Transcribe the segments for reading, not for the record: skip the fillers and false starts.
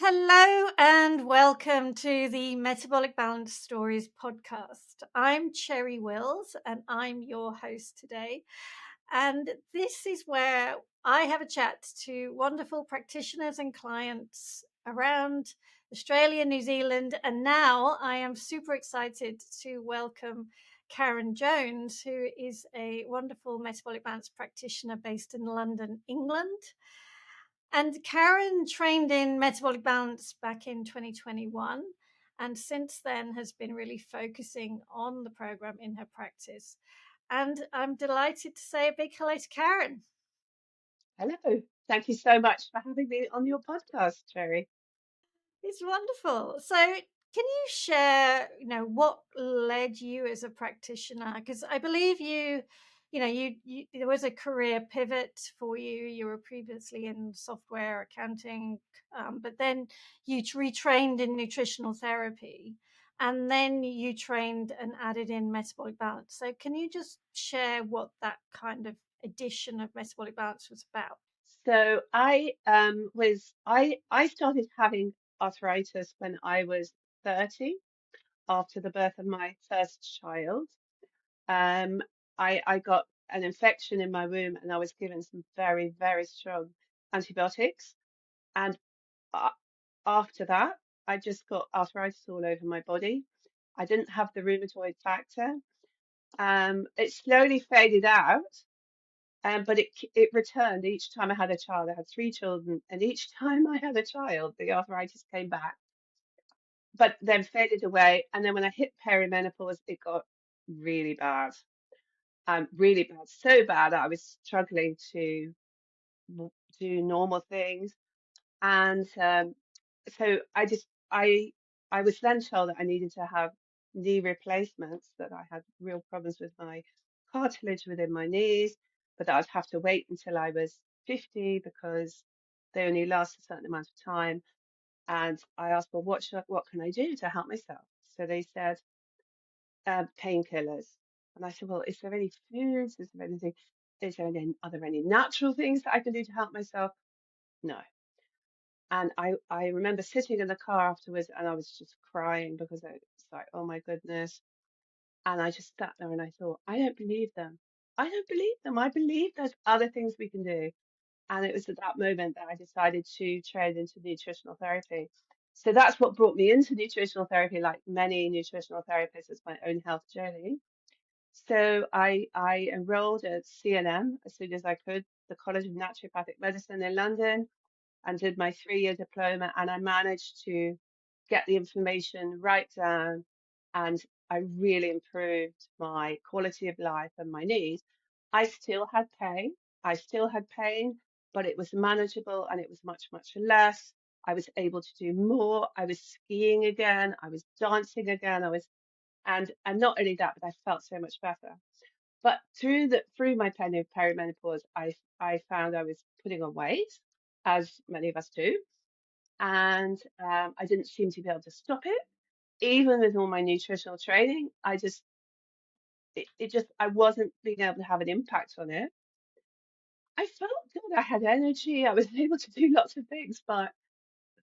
Hello and welcome to the Metabolic Balance Stories Podcast. I'm Cherry Wills and I'm your host today. And this is where I have a chat to wonderful practitioners and clients around Australia, New Zealand, and now I am super excited to welcome Karen Jones, who is a wonderful metabolic balance practitioner based in London, England. And Karen trained in metabolic balance back in 2021, and since then has been really focusing on the program in her practice. And I'm delighted to say a big hello to Karen. Hello. Thank you so much for having me on your podcast, Cherry. It's wonderful. So, can you share, what led you as a practitioner? Because I believe you there was a career pivot for you. You were previously in software accounting, but then you retrained in nutritional therapy, and then you trained and added in metabolic balance. So, can you just share what that kind of addition of metabolic balance was about? So I started having arthritis when I was 30 after the birth of my first child. Um, I got an infection in my womb and I was given some very, very strong antibiotics. And a- after that, I just got arthritis all over my body. I didn't have the rheumatoid factor. It slowly faded out. But it returned each time I had a child. I had three children, and each time I had a child, the arthritis came back, but then faded away. And then when I hit perimenopause, it got really bad, really bad, so bad that I was struggling to do normal things. And so I was then told that I needed to have knee replacements, that I had real problems with my cartilage within my knees, but that I'd have to wait until I was 50 because they only last a certain amount of time. And I asked, well, what can I do to help myself? So they said painkillers. And I said, well, is there any foods? Are there any natural things that I can do to help myself? No. And I remember sitting in the car afterwards and I was just crying because I was like, oh my goodness. And I just sat there and I thought, I don't believe them. I don't believe them. I believe there's other things we can do. And it was at that moment that I decided to train into nutritional therapy. So that's what brought me into nutritional therapy, like many nutritional therapists, it's my own health journey. So I enrolled at CNM as soon as I could, the College of Naturopathic Medicine in London, and did my 3-year diploma, and I managed to get the information right down, and I really improved my quality of life and my needs. I still had pain. I still had pain, but it was manageable and it was much, much less. I was able to do more. I was skiing again. I was dancing again. And not only that, but I felt so much better. But through my perimenopause, I found I was putting on weight, as many of us do, and I didn't seem to be able to stop it. Even with all my nutritional training, I wasn't being able to have an impact on it. I felt good. I had energy. I was able to do lots of things, but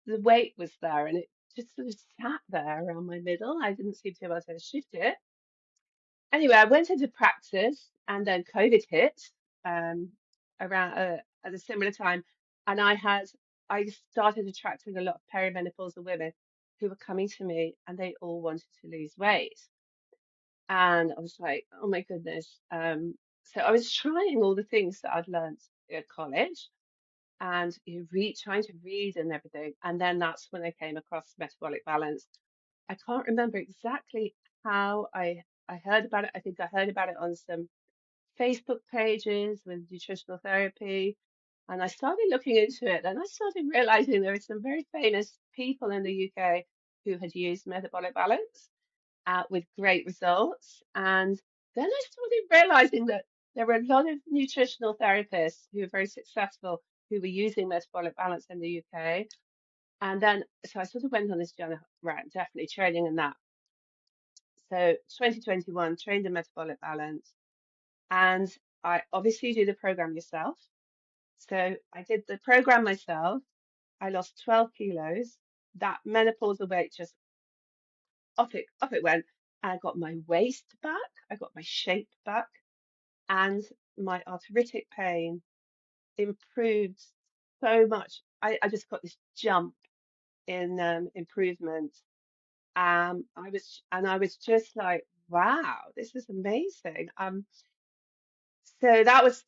the weight was there, and it just sort of sat there around my middle. I didn't seem to be able to shift it. Anyway, I went into practice, and then COVID hit um, around at a similar time, and I started attracting a lot of perimenopausal women who were coming to me, and they all wanted to lose weight, and I was like, oh my goodness. So I was trying all the things that I'd learned at college, and trying to read and everything, and then that's when I came across metabolic balance. I can't remember exactly how I heard about it. I think I heard about it on some Facebook pages with nutritional therapy. And I started looking into it and I started realizing there were some very famous people in the UK who had used metabolic balance with great results. And then I started realizing that there were a lot of nutritional therapists who were very successful who were using metabolic balance in the UK. And then, so I sort of went on this journey, right, I'm definitely training in that. So 2021, trained in metabolic balance, and I obviously do the program yourself. So I did the program myself. I lost 12 kilos. that menopausal weight just off it went. I got my waist back, I got my shape back, and my arthritic pain improved so much. I just got this jump in improvement. I was just like, wow, this is amazing. So that was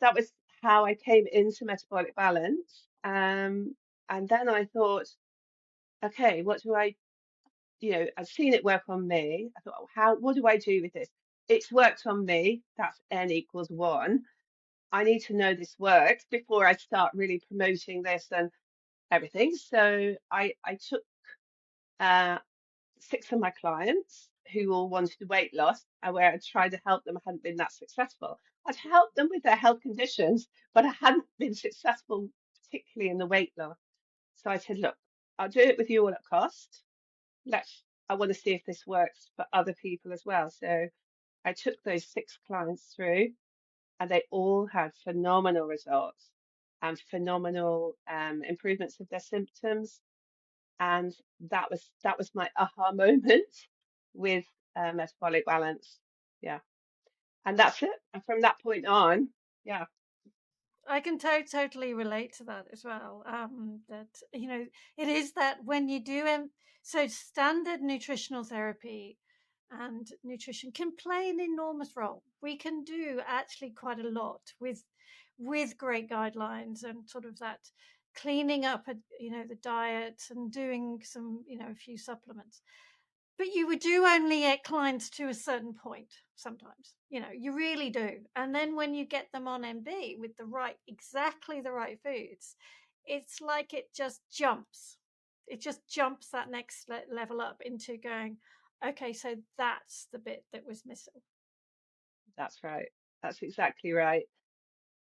how I came into metabolic balance. And then I thought, okay, what do I, I've seen it work on me. I thought, oh, what do I do with this? It's worked on me. That's N equals one. I need to know this works before I start really promoting this and everything. So I took uh, six of my clients who all wanted weight loss, and where I tried to help them, I hadn't been that successful. I'd helped them with their health conditions, but I hadn't been successful, particularly in the weight loss. So I said, look, I'll do it with you all at cost. I want to see if this works for other people as well. So I took those six clients through, and they all had phenomenal results and phenomenal improvements of their symptoms. And that was my aha moment with metabolic balance. Yeah, and that's it. And from that point on, yeah, I can totally relate to that as well. That it is that when you do so standard nutritional therapy and nutrition can play an enormous role. We can do actually quite a lot with great guidelines and sort of that cleaning up, the diet and doing some, a few supplements. But you would do only get clients to a certain point sometimes. You really do. And then when you get them on MB with exactly the right foods, it's like it just jumps. It just jumps that next level up into going, okay, so that's the bit that was missing. that's right. That's exactly right.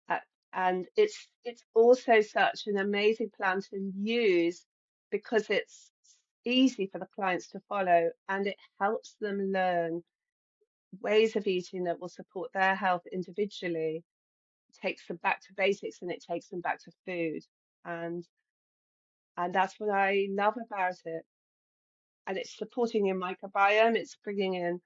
Uh, and it's also such an amazing plan to use because it's easy for the clients to follow, and it helps them learn ways of eating that will support their health individually, takes them back to basics, and it takes them back to food. And and that's what I love about it. And it's supporting your microbiome. It's bringing in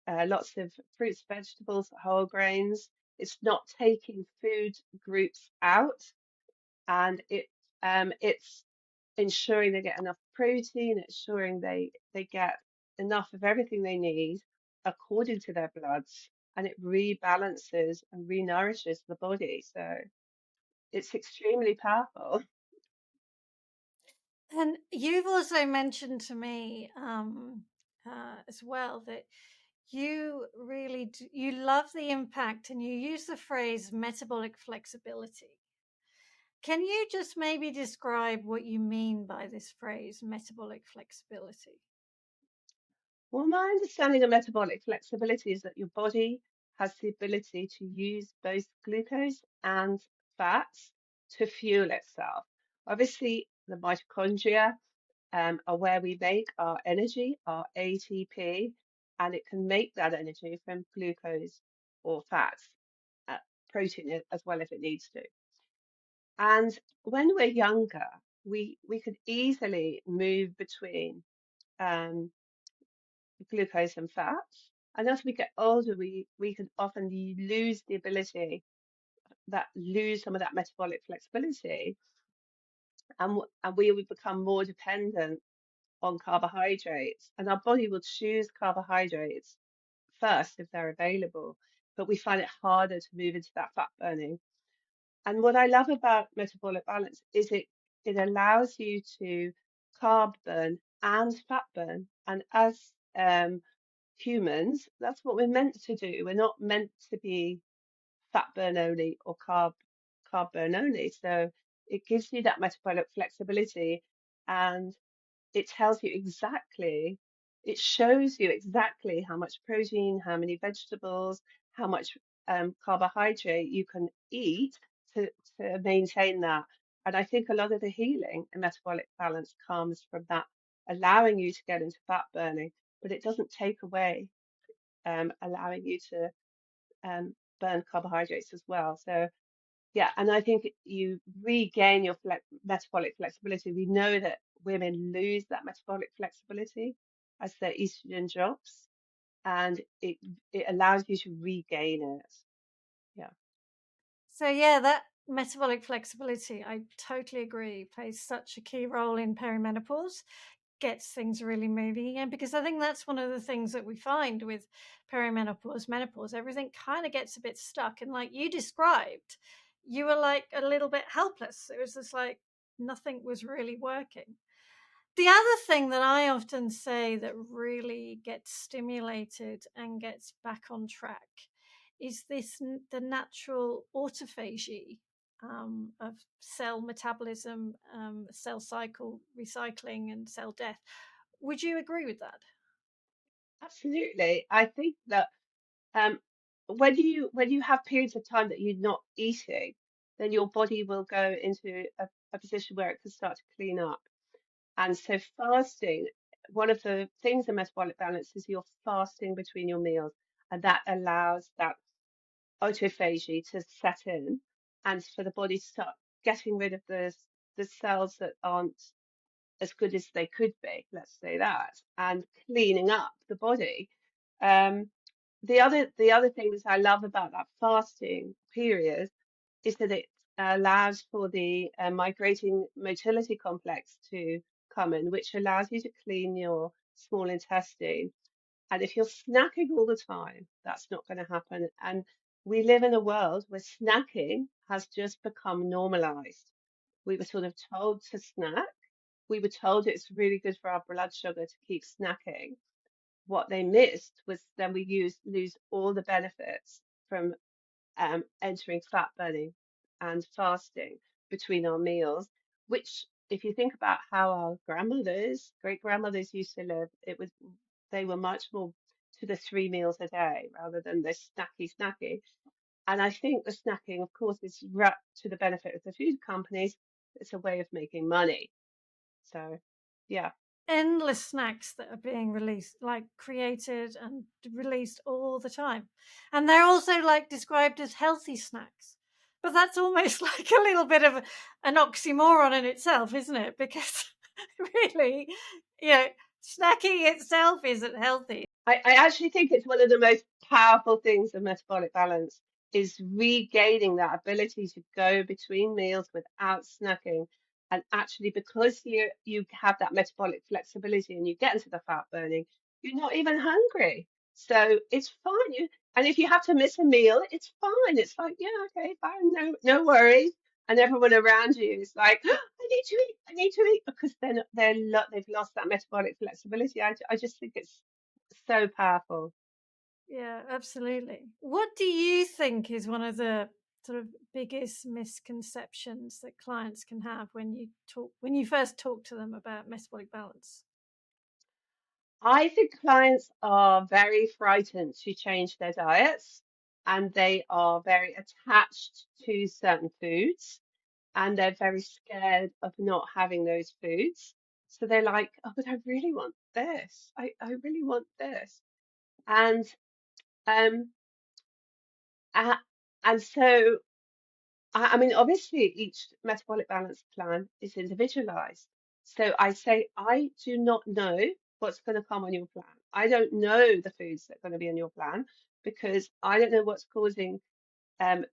lots of fruits, vegetables, whole grains. It's not taking food groups out, and it's ensuring they get enough protein, ensuring they get enough of everything they need according to their bloods, and it rebalances and renourishes the body. So it's extremely powerful. And you've also mentioned to me as well that you love the impact and you use the phrase metabolic flexibility. Can you just maybe describe what you mean by this phrase, metabolic flexibility? Well, my understanding of metabolic flexibility is that your body has the ability to use both glucose and fats to fuel itself. Obviously, the mitochondria are where we make our energy, our ATP, and it can make that energy from glucose or fats, uh, protein as well if it needs to. And when we're younger, we could easily move between um, glucose and fats. And as we get older, we can often lose the ability lose some of that metabolic flexibility, and we will become more dependent on carbohydrates, and our body will choose carbohydrates first if they're available, but we find it harder to move into that fat burning. And what I love about metabolic balance is it allows you to carb burn and fat burn. And as humans, that's what we're meant to do. We're not meant to be fat burn only or carb burn only. So it gives you that metabolic flexibility, and it tells you exactly, it shows you exactly how much protein, how many vegetables, how much carbohydrate you can eat to, to maintain that. And I think a lot of the healing and metabolic balance comes from that, allowing you to get into fat burning, but it doesn't take away allowing you to burn carbohydrates as well. So Yeah, and I think you regain your metabolic flexibility. We know that women lose that metabolic flexibility as their estrogen drops, and it allows you to regain it. Yeah, So yeah, that metabolic flexibility, I totally agree, plays such a key role in perimenopause, gets things really moving again, because I think that's one of the things that we find with perimenopause, menopause, everything kind of gets a bit stuck. And like you described, you were like a little bit helpless. It was just like nothing was really working. The other thing that I often say that really gets stimulated and gets back on track is the natural autophagy of cell metabolism, cell cycle recycling, and cell death. Would you agree with that? absolutely. I think that um, when you have periods of time that you're not eating, then your body will go into a position where it can start to clean up. And so fasting, one of the things in metabolic balance is you're fasting between your meals, and that allows that autophagy to set in and for the body to start getting rid of the cells that aren't as good as they could be, let's say that, and cleaning up the body. Um, the other thing that I love about that fasting period is that it allows for the migrating motility complex to come in, which allows you to clean your small intestine. And if you're snacking all the time, that's not going to happen. And we live in a world where snacking has just become normalized. We were sort of told to snack. We were told it's really good for our blood sugar to keep snacking. What they missed was then we lose all the benefits from entering fat burning and fasting between our meals, which, if you think about how our grandmothers, great grandmothers used to live, they were much more to the 3 meals a day rather than this snacky. And I think the snacking, of course, is wrapped to the benefit of the food companies. It's a way of making money. So, yeah. Endless snacks that are being released, like created and released all the time. And they're also like described as healthy snacks. But that's almost like a little bit of an oxymoron in itself, isn't it? Because really, you know, snacking itself isn't healthy. I actually think it's one of the most powerful things of metabolic balance is regaining that ability to go between meals without snacking. And actually, because you have that metabolic flexibility and you get into the fat burning, you're not even hungry. So it's fine. And if you have to miss a meal, it's fine. It's like, yeah, okay, fine, no worries. And everyone around you is like, I need to eat, I need to eat, because they've lost that metabolic flexibility. I just think it's so powerful. Yeah, absolutely. What do you think is one of the sort of biggest misconceptions that clients can have when you first talk to them about metabolic balance? I think clients are very frightened to change their diets, and they are very attached to certain foods, and they're very scared of not having those foods. So they're like, oh, but I really want this. I really want this. And um uh, and so I mean, obviously, each metabolic balance plan is individualized. So I say, I do not know what's going to come on your plan. I don't know the foods that are going to be on your plan because I don't know what's causing,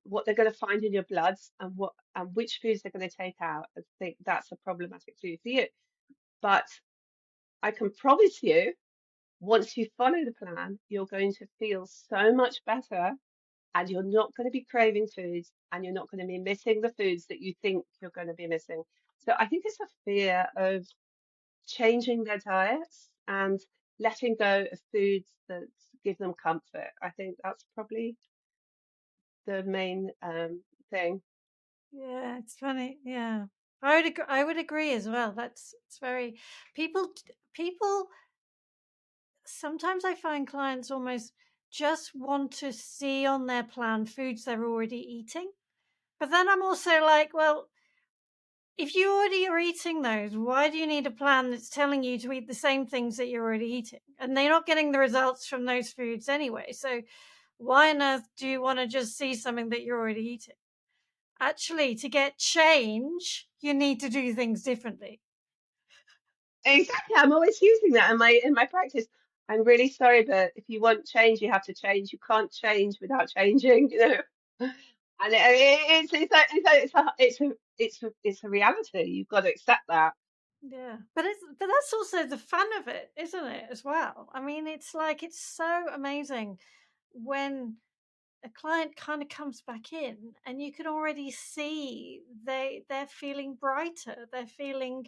what they're going to find in your bloods and which foods they're going to take out. I think that's a problematic food for you. But I can promise you, once you follow the plan, you're going to feel so much better, and you're not going to be craving foods, and you're not going to be missing the foods that you think you're going to be missing. So I think it's a fear of changing their diets and letting go of foods that give them comfort. I think that's probably the main thing. Yeah, it's funny. Yeah, I would agree as well. It's very people. Sometimes I find clients almost just want to see on their plan foods they're already eating. But then I'm also like, well, if you already are eating those, why do you need a plan that's telling you to eat the same things that you're already eating? And they're not getting the results from those foods anyway. So why on earth do you want to just see something that you're already eating? actually to get change, you need to do things differently. Exactly. I'm always using that in my practice. I'm really sorry, but if you want change, you have to change. You can't change without changing, you know. And it's a reality. You've got to accept that. Yeah, but that's also the fun of it, isn't it, as well? I mean, it's like it's so amazing when a client kind of comes back in and you can already see they're feeling brighter, they're feeling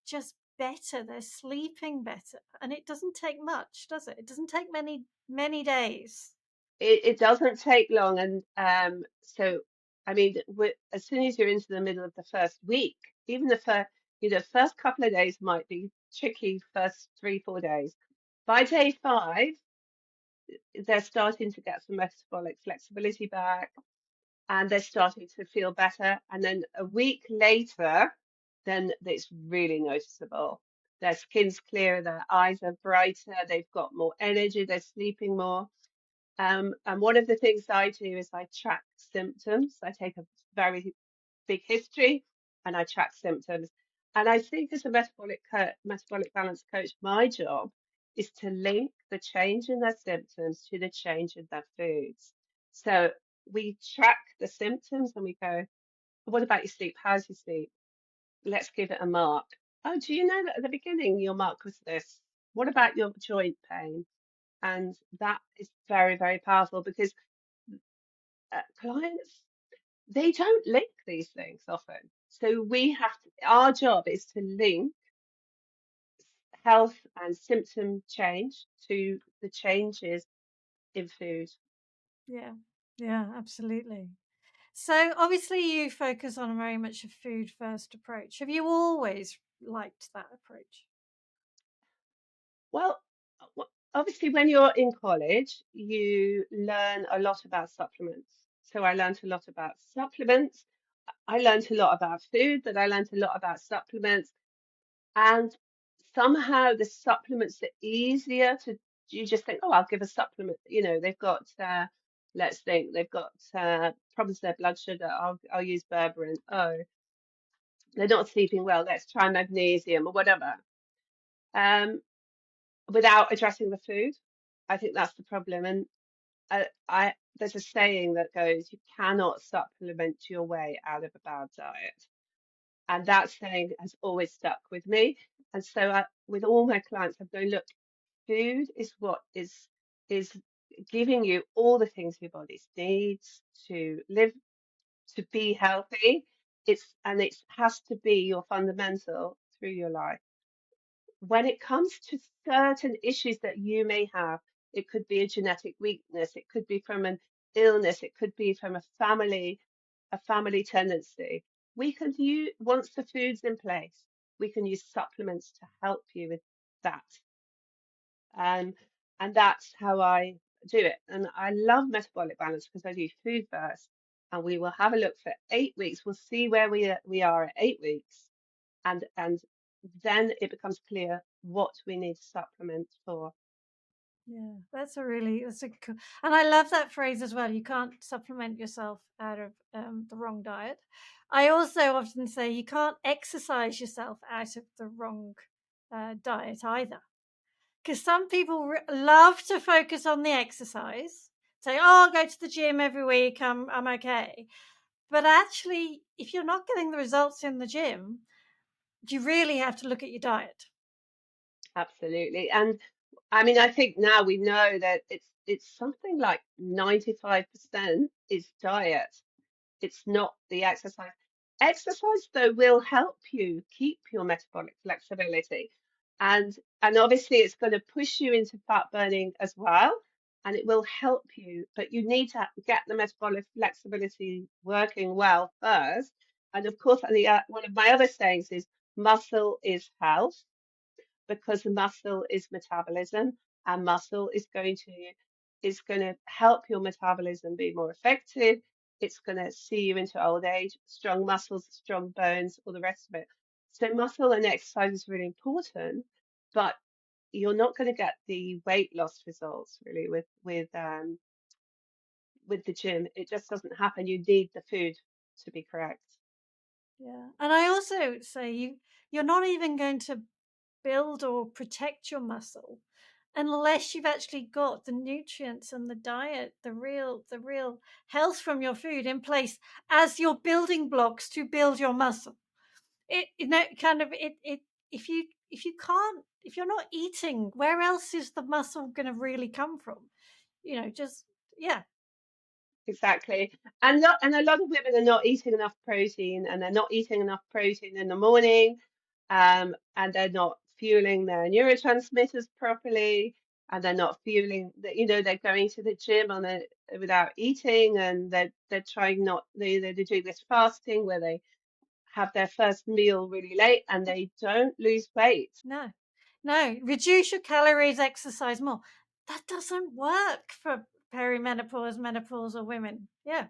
just better, they're sleeping better, and it doesn't take much, does it? It doesn't take many days. It doesn't take long, and so I mean, as soon as you're into the middle of the first week, even the first couple of days might be tricky, first 3, 4 days. By day 5, they're starting to get some metabolic flexibility back, and they're starting to feel better. And then a week later, then it's really noticeable. Their skin's clearer, their eyes are brighter, they've got more energy, they're sleeping more. And one of the things I do is I track symptoms. I take a very big history and I track symptoms. And I think as a metabolic balance coach, my job is to link the change in their symptoms to the change in their foods. So we track the symptoms and we go, what about your sleep? How's your sleep? Let's give it a mark. Oh, do you know that at the beginning your mark was this? What about your joint pain? And that is very, very powerful because clients, they don't link these things often. So our job is to link health and symptom change to the changes in food. Yeah, yeah, absolutely. So obviously you focus on very much a food first approach. Have you always liked that approach? Well, obviously, when you're in college, you learn a lot about supplements. So I learned a lot about supplements. I learned a lot about food, but I learned a lot about supplements. And somehow the supplements are easier to, you just think, oh, I'll give a supplement. They've got, let's think, they've got problems with their blood sugar. I'll use berberine. Oh, they're not sleeping well. Let's try magnesium or whatever. Um, Without addressing the food. I think that's the problem. And there's a saying that goes, you cannot supplement your way out of a bad diet. And that saying has always stuck with me. And so with all my clients, I'm going, look, food is what is giving you all the things your body needs to live, to be healthy. It has to be your fundamental through your life. When it comes to certain issues that you may have, it could be a genetic weakness, it could be from an illness, it could be from a family tendency. We can use, once the food's in place, we can use supplements to help you with that. Um, and that's how I do it. And I love metabolic balance because I do food first. And we will have a look for 8 weeks. We'll see where we are at 8 weeks, and then it becomes clear what we need to supplement for. Yeah, that's a cool, and I love that phrase as well. You can't supplement yourself out of the wrong diet. I also often say you can't exercise yourself out of the wrong diet either. Because some people love to focus on the exercise, say, "Oh, I'll go to the gym every week. I'm okay." But actually, if you're not getting the results in the gym, you really have to look at your diet. Absolutely. And I mean, I think now we know that it's something like 95% is diet. It's not the exercise. Exercise, though, will help you keep your metabolic flexibility. And obviously it's going to push you into fat burning as well, and it will help you, but you need to get the metabolic flexibility working well first. And of course, one of my other sayings is muscle is health, because muscle is metabolism, and muscle is going to help your metabolism be more effective. It's going to see you into old age, strong muscles, strong bones, all the rest of it. So muscle and exercise is really important, but you're not going to get the weight loss results really with the gym. It just doesn't happen. You need the food. to be correct. Yeah. And I also say you're not even going to build or protect your muscle unless you've actually got the nutrients and the diet, the real health from your food in place as your building blocks to build your muscle. It if you're not eating, where else is the muscle going to really come from? Just yeah. Exactly. And a lot of women are not eating enough protein, and they're not eating enough protein in the morning, and they're not fueling their neurotransmitters properly, and they're not fueling that, they're going to the gym without eating, and they're trying not they're doing this fasting where they have their first meal really late and they don't lose weight. No, no, reduce your calories, exercise more. That doesn't work for perimenopause, menopausal women. Yeah,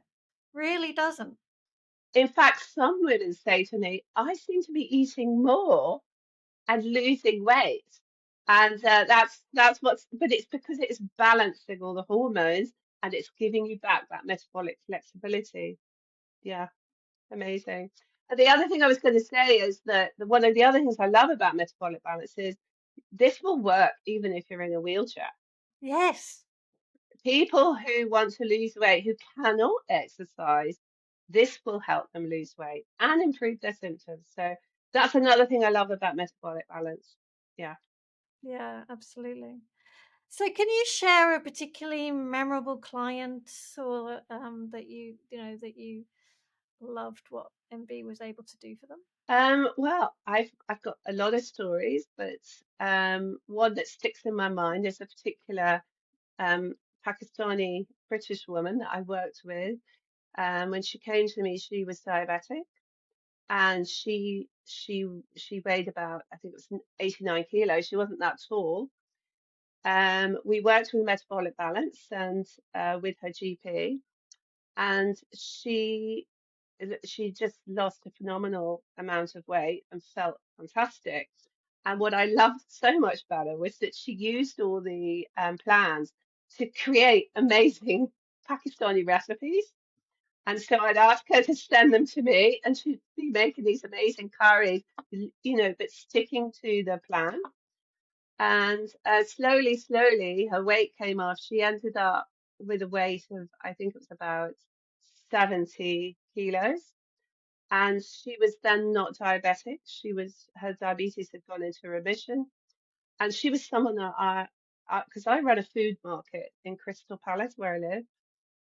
really doesn't. In fact, some women say to me, I seem to be eating more and losing weight. And but it's because it's balancing all the hormones and it's giving you back that metabolic flexibility. Yeah, amazing. And the other thing I was going to say is that one of the other things I love about metabolic balance is this will work even if you're in a wheelchair. Yes. People who want to lose weight, who cannot exercise, this will help them lose weight and improve their symptoms. So that's another thing I love about metabolic balance. Yeah. Yeah, absolutely. So, can you share a particularly memorable client or that you loved what MB was able to do for them? Well, I've got a lot of stories, but one that sticks in my mind is a particular um, Pakistani British woman that I worked with. When she came to me, she was diabetic, and she weighed about, I think it was 89 kilos. She wasn't that tall. We worked with metabolic balance and with her GP, and she just lost a phenomenal amount of weight and felt fantastic. And what I loved so much about her was that she used all the plans to create amazing Pakistani recipes. And so I'd ask her to send them to me, and she'd be making these amazing curries, but sticking to the plan. And slowly, slowly, her weight came off. She ended up with a weight of, I think it was about 70 kilos. And she was then not diabetic. Her diabetes had gone into remission. And she was someone that because I run a food market in Crystal Palace where I live.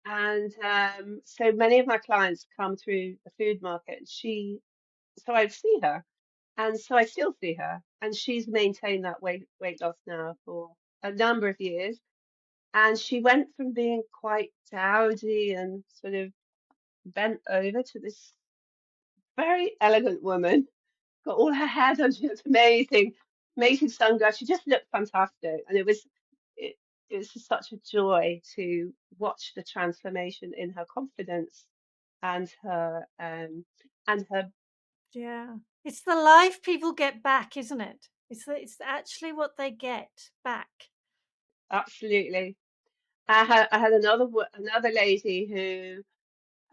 And so many of my clients come through the food market. So I see her. And so I still see her. And she's maintained that weight loss now for a number of years. And she went from being quite dowdy and sort of bent over to this very elegant woman, got all her hair done. She looked amazing, amazing sunglasses. She just looked fantastic. And it, it was just such a joy to watch the transformation in her confidence and her Yeah, it's the life people get back, isn't it? It's actually what they get back. absolutely. I had another lady who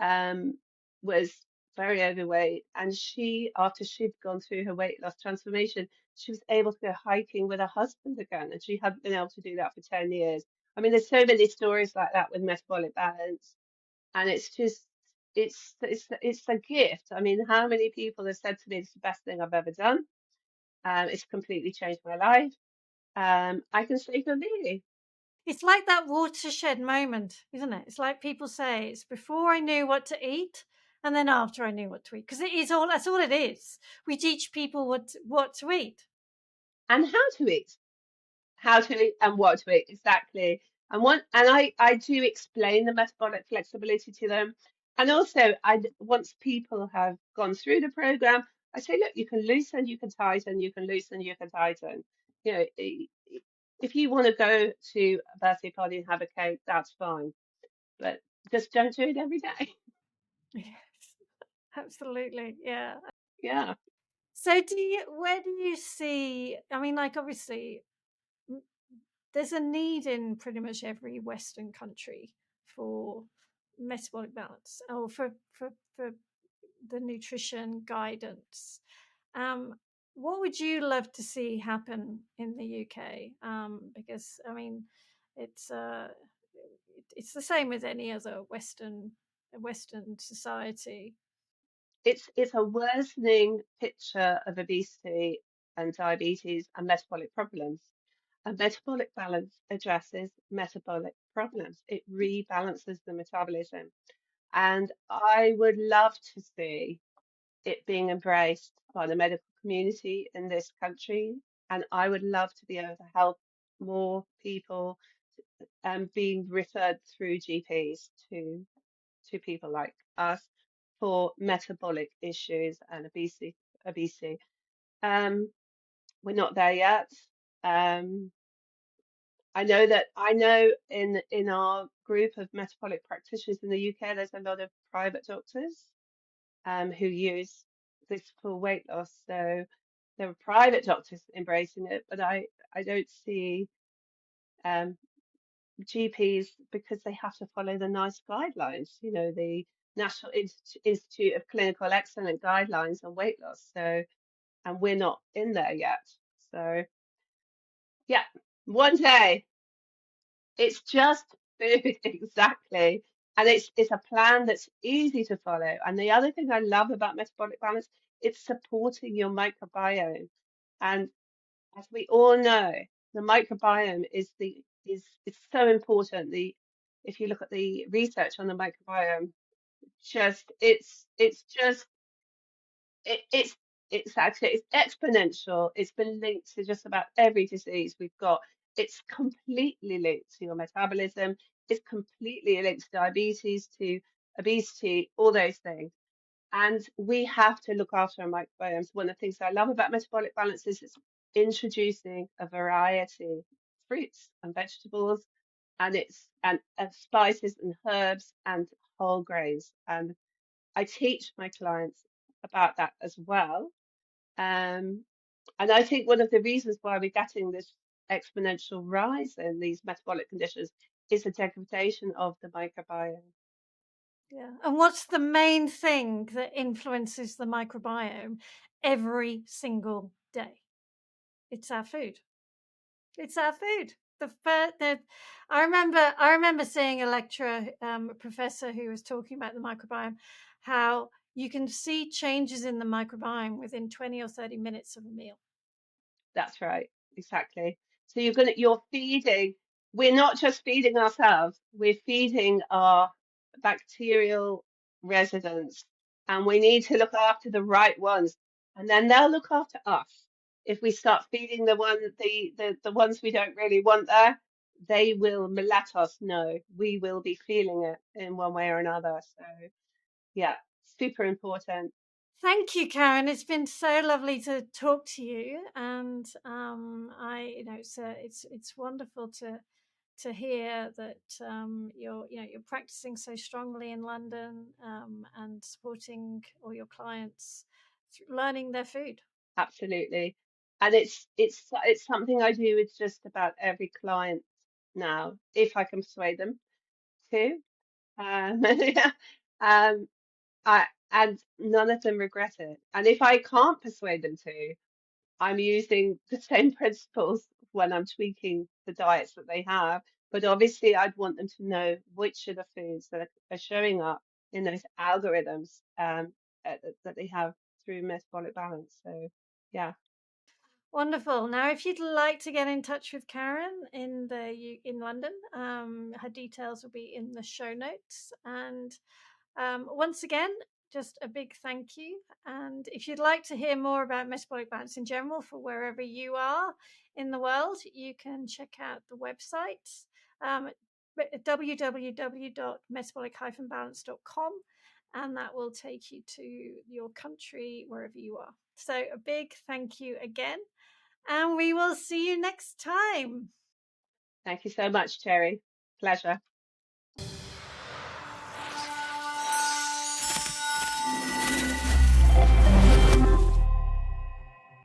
um, was very overweight, and after she'd gone through her weight loss transformation, she was able to go hiking with her husband again, and she hadn't been able to do that for 10 years. I mean, there's so many stories like that with metabolic balance, and it's just it's a gift. I mean, how many people have said to me, "It's the best thing I've ever done. It's completely changed my life." I can say for me. It's like that watershed moment, isn't it? It's like people say, it's before I knew what to eat and then after I knew what to eat. Because that's all it is. We teach people what to eat. And how to eat and what to eat exactly. And I do explain the metabolic flexibility to them. And also, once people have gone through the program, I say, look, you can loosen, you can tighten, you can loosen, you can tighten. You know, if you want to go to a birthday party and have a cake, that's fine, but just don't do it every day. Yes, absolutely. Yeah. Yeah. So where do you see, I mean, like obviously m- there's a need in pretty much every Western country for metabolic balance or for the nutrition guidance. Um, what would you love to see happen in the UK? Because I mean, it's it's the same as any other Western society. It's a worsening picture of obesity and diabetes and metabolic problems. And metabolic balance addresses metabolic problems. It rebalances the metabolism. And I would love to see it being embraced by the medical community in this country. And I would love to be able to help more people being referred through GPs to people like us for metabolic issues and obesity. Um, we're not there yet. Um, I know in our group of metabolic practitioners in the UK, there's a lot of private doctors who use this for weight loss. So there are private doctors embracing it, but I don't see um, GPs because they have to follow the nice guidelines, the National Institute of Clinical Excellence guidelines on weight loss. So, and we're not in there yet. So, yeah, one day it's just food, exactly. And it's a plan that's easy to follow. And the other thing I love about metabolic balance, it's supporting your microbiome. And as we all know, the microbiome is so important. If you look at the research on the microbiome, just it's just it's it's exponential. It's been linked to just about every disease we've got. It's completely linked to your metabolism. It's completely linked to diabetes, to obesity, all those things. And we have to look after our microbiomes. One of the things I love about metabolic balance is it's introducing a variety of fruits and vegetables, and spices and herbs and whole grains. And I teach my clients about that as well. Um, and I think one of the reasons why we're getting this exponential rise in these metabolic conditions is the degradation of the microbiome. Yeah. And what's the main thing that influences the microbiome every single day? It's our food. It's our food. I remember seeing a lecturer, a professor who was talking about the microbiome, how you can see changes in the microbiome within 20 or 30 minutes of a meal. That's right, exactly. So you're feeding, we're not just feeding ourselves, we're feeding our bacterial residents, and we need to look after the right ones, and then they'll look after us. If we start feeding the ones we don't really want there, they will let us know. We will be feeling it in one way or another. So yeah, super important. Thank you, Karen. It's been so lovely to talk to you, and it's wonderful to hear that you're practicing so strongly in London, and supporting all your clients learning their food. Absolutely. And it's something I do with just about every client now, if I can persuade them to. Yeah. Um, and none of them regret it. And if I can't persuade them to, I'm using the same principles when I'm tweaking the diets that they have. But obviously, I'd want them to know which are the foods that are showing up in those algorithms that they have through metabolic balance. So, yeah. Wonderful. Now, if you'd like to get in touch with Karen in London, her details will be in the show notes. And once again, just a big thank you. And if you'd like to hear more about metabolic balance in general for wherever you are in the world, you can check out the website, www.metabolic-balance.com, and that will take you to your country wherever you are. So a big thank you again, and we will see you next time. Thank you so much, Cherry. Pleasure.